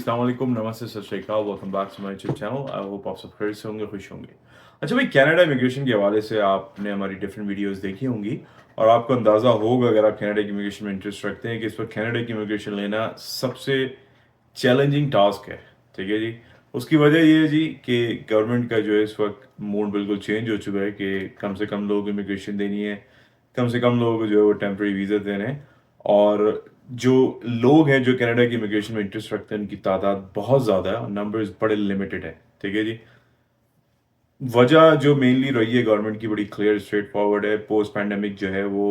अस्सलाम वालेकुम, नमस्ते, सत श्री अकाल, welcome back to my YouTube channel. I hope आप सब खैरियत से होंगे, खुश होंगे। अच्छा भाई, कनाडा इमिग्रेशन के हवाले से आपने हमारी डिफरेंट वीडियोस देखी होंगी और आपको अंदाज़ा होगा, अगर आप कनाडा की इमिग्रेशन में इंटरेस्ट रखते हैं, कि इस वक्त कनाडा की इमिग्रेशन लेना सबसे चैलेंजिंग टास्क है। ठीक है जी। उसकी वजह ये है जी कि गवर्नमेंट का जो है इस वक्त मूड बिल्कुल चेंज हो चुका है कि कम से कम लोग इमिग्रेशन देनी है, कम से कम लोग जो है वो टेम्प्रेरी वीज़ा देने हैं। और जो लोग हैं जो कनाडा की इमिग्रेशन में इंटरेस्ट रखते हैं, उनकी तादाद बहुत ज़्यादा है और नंबर्स बड़े लिमिटेड है। ठीक है जी। वजह जो मेनली रही है गवर्नमेंट की बड़ी क्लियर स्ट्रेट फॉरवर्ड है। पोस्ट पैंडमिक जो है वो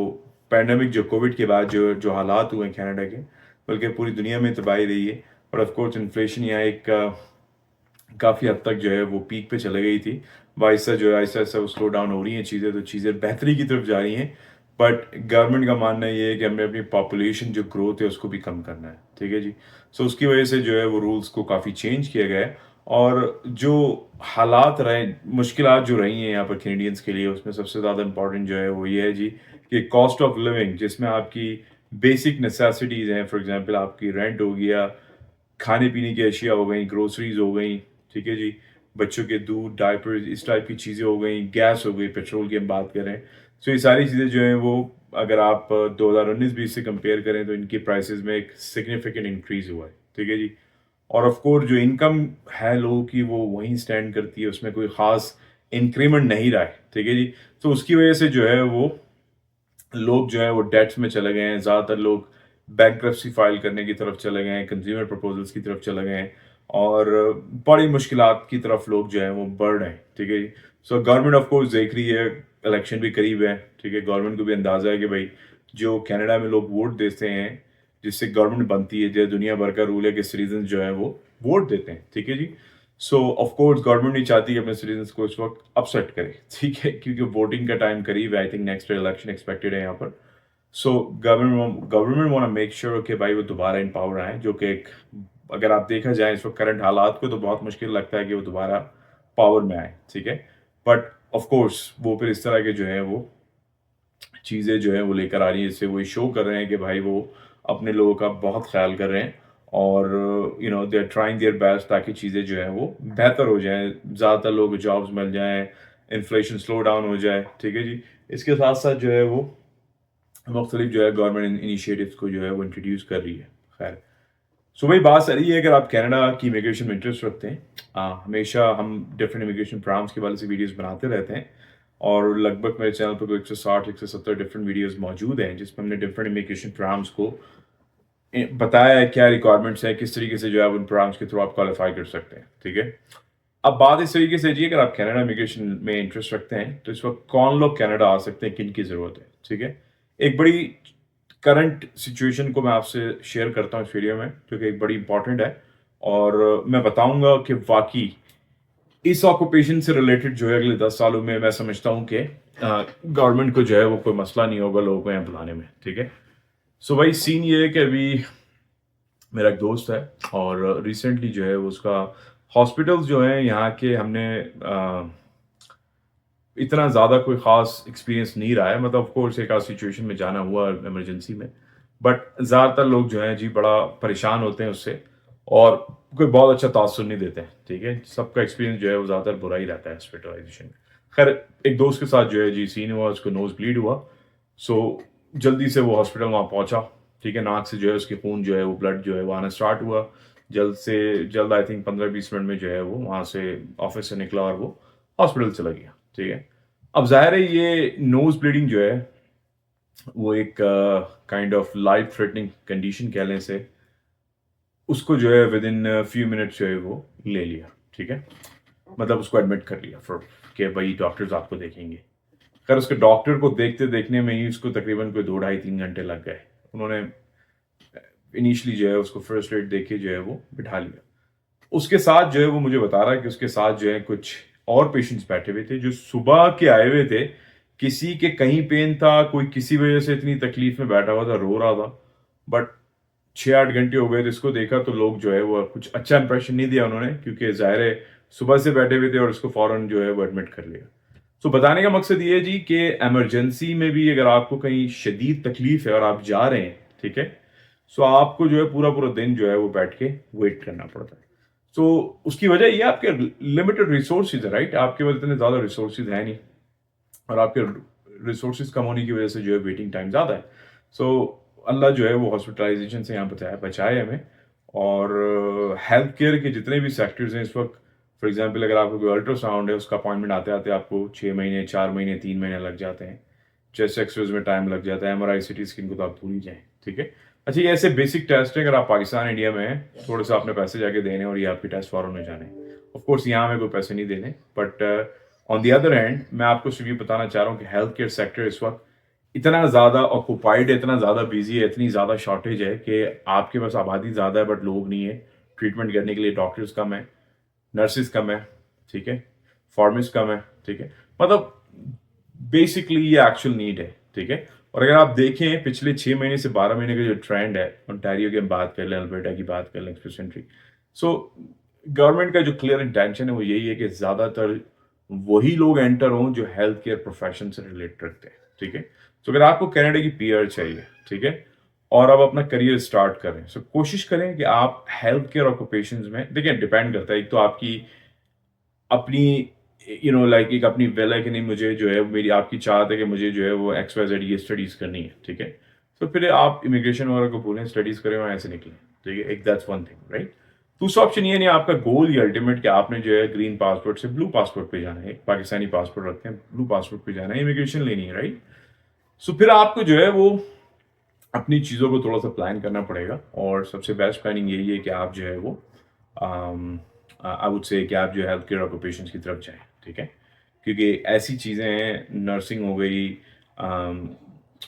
पैंडमिक जो कोविड के बाद जो जो हालात हुए हैं कनाडा के, बल्कि पूरी दुनिया में तबाही रही है। और ऑफ कोर्स इन्फ्लेशन यहाँ एक काफ़ी हद तक जो है वो पीक पे चले गई थी। वाइसा जो है आहिस्ता आहिस्ता वो स्लो डाउन हो रही हैं चीज़ें, तो चीज़ें बेहतरी की तरफ जा रही हैं। बट गवर्नमेंट का मानना ये है कि हमें अपनी पॉपुलेशन जो ग्रोथ है उसको भी कम करना है। ठीक है जी। सो उसकी वजह से जो है वो रूल्स को काफ़ी चेंज किया गया है। और जो हालात रहे, मुश्किलात जो रही हैं यहाँ पर कैनेडियंस के लिए, उसमें सबसे ज़्यादा इंपॉर्टेंट जो है वो ये है जी कि कॉस्ट ऑफ लिविंग, जिसमें आपकी बेसिक नेसेसिटीज़ हैं। फॉर एग्जांपल आपकी रेंट हो गया, खाने पीने की अशिया हो गई, ग्रोसरीज हो गई, ठीक है जी, बच्चों के दूध, डायपर्स, इस टाइप की चीज़ें हो गई, गैस हो गई, पेट्रोल की हम बात करें। सो ये सारी चीज़ें जो हैं वो, अगर आप 2019-20 से कंपेयर करें तो इनकी प्राइसेस में एक सिग्निफिकेंट इंक्रीज़ हुआ है। ठीक है जी। और ऑफ कोर्स जो इनकम है लोगों की वो वहीं स्टैंड करती है, उसमें कोई ख़ास इंक्रीमेंट नहीं रहा है। ठीक है जी। तो उसकी वजह से जो है वो लोग जो है वो डेट्स में चले गए हैं। ज़्यादातर लोग बैंक्रप्सी फाइल करने की तरफ चले गए हैं, कंज्यूमर प्रपोजल्स की तरफ चले गए हैं और बड़ी मुश्किलात की तरफ लोग जो है वो बढ़ रहे हैं। ठीक है जी। सो गवर्नमेंट ऑफ कोर्स देख रही है, इलेक्शन भी करीब है। ठीक है, गवर्नमेंट को भी अंदाज़ा है कि भाई जो कनाडा में लोग वोट देते हैं, जिससे गवर्नमेंट बनती है, जो दुनिया भर का रूल है कि सिटीजन जो है वो वोट देते हैं। ठीक है जी। सो ऑफ कोर्स गवर्नमेंट नहीं चाहती कि अपने सिटीजन्स को इस वक्त अपसेट करे। ठीक है, क्योंकि वोटिंग का टाइम करीब है। I think next election expected है यहाँ पर। So government want make sure कि भाई वो दोबारा इन पावर आए, जो कि एक, अगर आप देखा जाए इस वक्त करंट हालात को, तो बहुत मुश्किल लगता है कि वो दोबारा पावर में आए। ठीक है, बट ऑफ कोर्स वो फिर इस तरह के जो है वो चीज़ें जो है वो लेकर आ रही है, इससे वो शो कर रहे हैं कि भाई वो अपने लोगों का बहुत ख्याल कर रहे हैं और they are trying their best ताकि चीज़ें जो है वो बेहतर हो जाएं, ज़्यादातर लोग जॉब्स मिल जाएं, इन्फ्लेशन स्लो डाउन हो जाए। ठीक है जी। इसके साथ साथ जो है वो मुख्तलिफ जो है गवर्नमेंट इनिशिएटिव्स को जो है वो इंट्रोड्यूस कर रही है। खैर, सो भाई बात सारी है, अगर आप कनाडा की इमिग्रेशन में इंटरेस्ट रखते हैं, हमेशा हम डिफरेंट इमिग्रेशन प्रोग्राम्स के वाले से वीडियोस बनाते रहते हैं और लगभग मेरे चैनल पर कोई 160 170 डिफरेंट वीडियोस मौजूद हैं, जिसमें हमने डिफरेंट इमिग्रेशन प्रोग्राम्स को बताया है क्या रिक्वायरमेंट्स हैं, किस तरीके से जो है उन प्रोग्राम्स के थ्रू आप क्वालिफाई कर सकते हैं। ठीक है, अब बात इस तरीके से जी, अगर आप कनाडा इमिग्रेशन में इंटरेस्ट रखते हैं तो इस वक्त कौन लोग कनाडा आ सकते हैं, किन की ज़रूरत है। ठीक है, एक बड़ी करंट सिचुएशन को मैं आपसे शेयर करता हूँ इस वीडियो में, जो कि एक बड़ी इंपॉर्टेंट है और मैं बताऊंगा कि वाकई इस ऑक्यूपेशन से रिलेटेड जो है अगले 10 सालों में मैं समझता हूँ कि गवर्नमेंट को जो है वो कोई मसला नहीं होगा लोगों को यहाँ बुलाने में। ठीक है, सो भाई सीन ये है कि अभी मेरा एक दोस्त है और रिसेंटली जो है वो उसका हॉस्पिटल्स जो हैं यहाँ के, हमने इतना ज़्यादा कोई ख़ास एक्सपीरियंस नहीं रहा है। मतलब ऑफ कोर्स एक आध सिचुएशन में जाना हुआ इमरजेंसी में, बट ज़्यादातर लोग जो हैं जी बड़ा परेशान होते हैं उससे और कोई बहुत अच्छा तासुर नहीं देते हैं। ठीक है, सबका एक्सपीरियंस जो है वो ज़्यादातर बुरा ही रहता है हॉस्पिटलाइजेशन में। खैर, एक दोस्त के साथ जो है जी सीन हुआ, उसको नोज ब्लीड हुआ। सो जल्दी से वो हॉस्पिटल वहाँ पहुँचा। ठीक है, नाक से जो है उसके खून जो है वो ब्लड जो है वो आना स्टार्ट हुआ। जल्द से जल्द आई थिंक 15-20 मिनट में जो है वो वहाँ से ऑफिस से निकला और वो हॉस्पिटल चला गया। ठीक है, अब जाहिर है ये नोज ब्लीडिंग जो है वो एक kind of life threatening condition कह लें से, उसको जो है विद इन फ्यू मिनट्स जो है वो ले लिया। ठीक है, मतलब उसको एडमिट कर लिया फॉर कि भाई डॉक्टर्स आपको देखेंगे। खैर, उसके डॉक्टर को देखते देखने में ही उसको तकरीबन कोई 2 ढाई 3 घंटे लग गए। उन्होंने इनिशियली जो है उसको फर्स्ट एड देके जो है वो बिठा लिया। उसके साथ जो है वो मुझे बता रहा है कि उसके साथ जो है कुछ और पेशेंट्स बैठे हुए थे जो सुबह के आए हुए थे। किसी के कहीं पेन था, कोई किसी वजह से इतनी तकलीफ में बैठा हुआ था, रो रहा था। बट 6-8 घंटे हो गए थे, इसको देखा तो लोग जो है वो कुछ अच्छा इंप्रेशन नहीं दिया उन्होंने, क्योंकि जाहिर है सुबह से बैठे हुए थे और उसको फौरन जो है वो एडमिट कर लिया। सो बताने का मकसद ये है जी कि एमरजेंसी में भी अगर आपको कहीं शदीद तकलीफ है और आप जा रहे हैं, ठीक है, सो आपको जो है पूरा पूरा दिन जो है वो बैठ के वेट करना पड़ता है। सो उसकी वजह ये आपके लिमिटेड रिसोर्सेज है, राइट? आपके पास इतने ज़्यादा रिसोर्सेज है नहीं, और आपके रिसोर्सेज कम होने की वजह से जो है वेटिंग टाइम ज़्यादा है। सो अल्लाह जो है वो हॉस्पिटलाइजेशन से यहाँ बचाए हमें। और हेल्थ केयर के जितने भी सेक्टर्स हैं इस वक्त, फॉर एग्जांपल अगर आपको कोई अल्ट्रासाउंड है, उसका अपॉइंटमेंट आते आते आपको 6 महीने, 4 महीने, 3 महीने लग जाते हैं। चेस्ट एक्सरेज में टाइम लग जाता है, MRI सिटी स्कैन को तो आप भूल ही जाएं, ठीक है? अच्छा, ये ऐसे बेसिक टेस्ट है, अगर आप पाकिस्तान इंडिया में हैं, थोड़ा सा आपने पैसे जाके देने और ये आपके टेस्ट फॉरन में जाने। ऑफ कोर्स यहाँ में कोई पैसे नहीं देने, but on the other hand मैं आपको सिर्फ ये बताना चाह रहा हूँ कि हेल्थ केयर सेक्टर इस वक्त इतना ज़्यादा ऑक्यूपाइड है, इतना ज़्यादा बिजी है, इतनी ज़्यादा शॉर्टेज है कि आपके पास आबादी ज़्यादा है बट लोग नहीं है। ट्रीटमेंट करने के लिए डॉक्टर्स कम है, नर्सिस कम है, ठीक है, फार्मिस्ट कम है, ठीक है, मतलब बेसिकली ये एक्चुअल नीड है, ठीक है। और अगर आप देखें पिछले 6 महीने से 12 महीने का जो ट्रेंड है, ओंटारियो की हम बात कर लें, अल्बर्टा की बात कर लें, एक्सप्रेस, सो गवर्नमेंट का जो क्लियर इंटेंशन है वो यही है कि ज़्यादातर वही लोग एंटर हों जो हेल्थ केयर प्रोफेशन से रिलेट रखते हैं, ठीक है। तो अगर आपको कनाडा की पीआर चाहिए, ठीक है, और आप अपना करियर स्टार्ट करें, सो कोशिश करें कि आप हेल्थ केयर ऑक्यूपेशंस में, देखिए डिपेंड करता है, एक तो आपकी अपनी लाइक एक अपनी वेल है कि नहीं, मुझे जो है मेरी आपकी चाहत है कि मुझे जो है वो XYZ ये स्टडीज़ करनी है, ठीक है। तो फिर आप इमिग्रेशन वगैरह को बोलें स्टडीज़ करें और ऐसे निकलें, ठीक है। एक दैट्स वन थिंग, राइट। दूसरा ऑप्शन ये नहीं, आपका गोल ये अल्टीमेट कि आपने जो है ग्रीन पासपोर्ट से ब्लू पासपोर्ट पे जाना है, एक पाकिस्तानी पासपोर्ट रखते हैं, ब्लू पासपोर्ट पे जाना है, इमिग्रेशन लेनी है, राइट। सो फिर आपको जो है वो अपनी चीज़ों को थोड़ा सा प्लान करना पड़ेगा, और सबसे बेस्ट प्लानिंग यही है कि आप जो है वो आई वुड से कि आप जो हेल्थ केयर ऑक्यूपेशंस की तरफ जाएं, ठीक है। क्योंकि ऐसी चीज़ें हैं, नर्सिंग हो गई,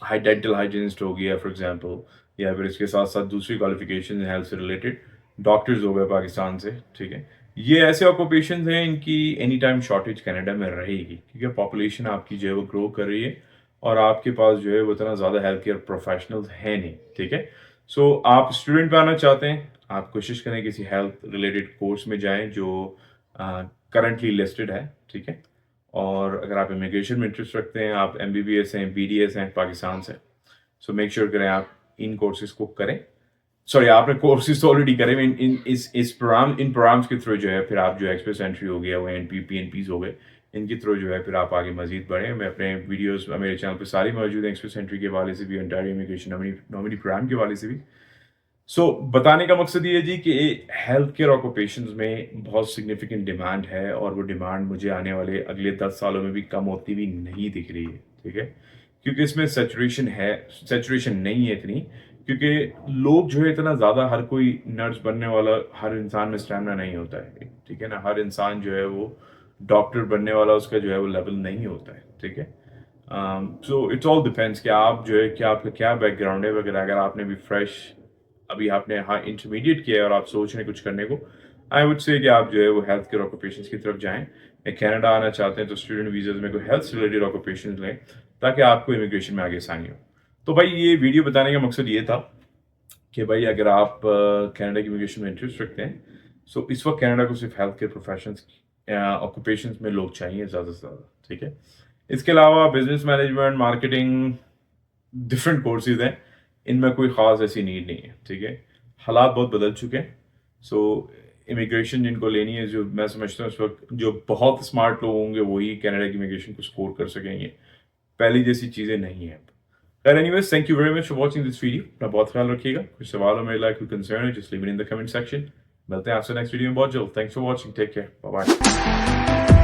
हाई डेंटल हाइजीनिस्ट हो गया फॉर एग्जांपल, या फिर इसके साथ साथ दूसरी क्वालिफिकेशन हेल्थ से रिलेटेड, डॉक्टर्स हो गए पाकिस्तान से, ठीक है। ये ऐसे ऑक्यूपेशंस हैं इनकी एनी टाइम शॉर्टेज कनाडा में रहेगी, क्योंकि पॉपुलेशन आपकी जो है वो ग्रो कर रही है और आपके पास जो है वो इतना ज़्यादा हेल्थ केयर प्रोफेशनल्स हैं नहीं, ठीक है। सो आप स्टूडेंट बनना चाहते हैं, आप कोशिश करें किसी हेल्थ रिलेटेड कोर्स में जाएं जो करंटली लिस्टेड है, ठीक है। और अगर आप इमिग्रेशन में इंटरेस्ट रखते हैं, आप MBBS हैं, BDS हैं पाकिस्तान से, सो मेक श्योर करें आप इन कोर्सेज को करें। सॉरी, आपने कोर्सेज तो ऑलरेडी करे, इस प्रोग्राम्स के थ्रू जो है फिर आप जो एक्सप्रेस एंट्री हो गया, वो NP PNPs हो गए, इनके थ्रू जो है फिर आप आगे मजीद बढ़ें। मैं अपने वीडियोस मेरे चैनल पे सारी मौजूद हैं, एक्सप्रेस एंट्री के हवाले से भी, ओंटारियो इमिग्रेशन नॉमिनी प्रोग्राम के हवाले से भी। सो बताने का मकसद ये है जी कि हेल्थ केयर ऑक्यूपेशंस में बहुत सिग्निफिकेंट डिमांड है, और वो डिमांड मुझे आने वाले अगले 10 सालों में भी कम होती हुई नहीं दिख रही है, ठीक है। क्योंकि इसमें सेचुरेशन नहीं है इतनी, क्योंकि लोग जो है इतना ज़्यादा, हर कोई नर्स बनने वाला, हर इंसान में स्टैमिना नहीं होता है, ठीक है ना। हर इंसान जो है वो डॉक्टर बनने वाला, उसका जो है वो लेवल नहीं होता है, ठीक है। सो इट्स ऑल डिपेंड्स कि आप जो है क्या, आपका क्या बैकग्राउंड है वगैरह। अगर आपने भी फ्रेश अभी आपने इंटरमीडिएट किया है और आप सोच रहे हैं कुछ करने को, आई वुड से कि आप जो है वो हेल्थ केयर ऑक्यूपेशंस की तरफ जाएं। कनाडा आना चाहते हैं तो स्टूडेंट वीज़ाज में कोई हेल्थ रिलेटेड ऑक्यूपेशंस लें, ताकि आपको इमिग्रेशन में आगे आसानी हो। तो भाई ये वीडियो बताने का मकसद ये था कि भाई अगर आप कनाडा की इमिग्रेशन में इंटरेस्ट रखते हैं, सो इस वक्त कनाडा को सिर्फ हेल्थ केयर प्रोफेशंस ऑक्यूपेशंस में लोग चाहिए ज़्यादा से ज़्यादा, ठीक है। इसके अलावा business management, marketing, different courses हैं, इनमें कोई ख़ास ऐसी नीड नहीं है, ठीक है। हालात बहुत बदल चुके हैं। सो इमिग्रेशन जिनको लेनी है, जो मैं समझता हूँ इस वक्त जो बहुत स्मार्ट लोग होंगे वही कनाडा की इमिग्रेशन को स्कोर कर सकेंगे, पहली जैसी चीज़ें नहीं हैं। खैर anyways, thank you very much for watching this video. अपना बहुत ख्याल रखिएगा। कुछ सवाल हो मेरे लाइक कोई कंसर्न है, just leave it in the comment section. मिलते हैं आपसे नेक्स्ट वीडियो में बहुत जल्द। Thanks for watching, take care, bye bye.